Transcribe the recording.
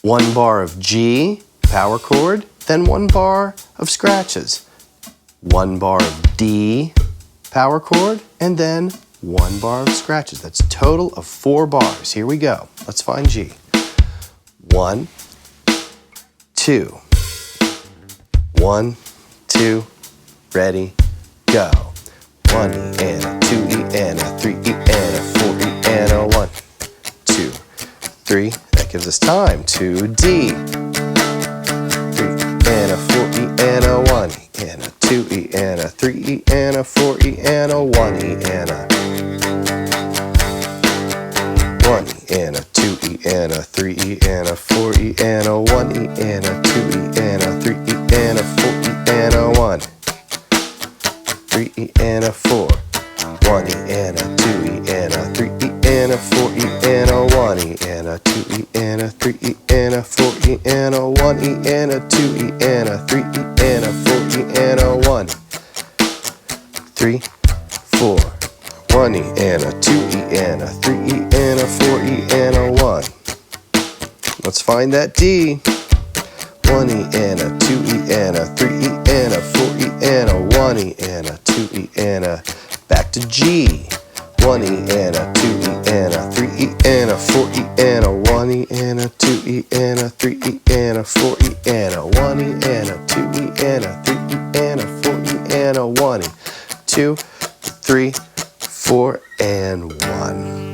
1 bar of G, power chord, then 1 bar of scratches. 1 bar of D, power chord, and then 1 bar of scratches. That's a total of 4 bars. Here we go. Let's find G. 1, 2. 1, 2, ready, go. 1 E and a 2 E and a 3 E and a 4 E and a 1, 2, 3. That gives us time to D. 3 and a 4 E and a 1 E and a 2 E and a 3 E and a 4 E and a 1 E and a 1 E and a 2 E and a 3 E and a 4 E and a 1 E and a 2 E and a 3 E and a 4 E and a 1, 3 E and a 4, 1 E and a 2 E and a 3 E and a 4 E and a 1 E and a 2 E and a 3 E and a 4 E and a 1 E and a 2 E and a 3 E and a 4 E and a 1, 3, 4, 1 E and a 2 E and a 3 E and a 4 E and a 1. Let's find that D. 1 E and a 2 E and a 3 E and a 4 E and a 1 E and a 2 E and a, back to G. 1 E and a 2 E and a 3 E and a 4 E and a 1 E and a 2 E and a 3 E and a 4 E and a 1 E and a 2 E and a 3 E and a 4 E and a 1 E, 2, 3, 4, and 1.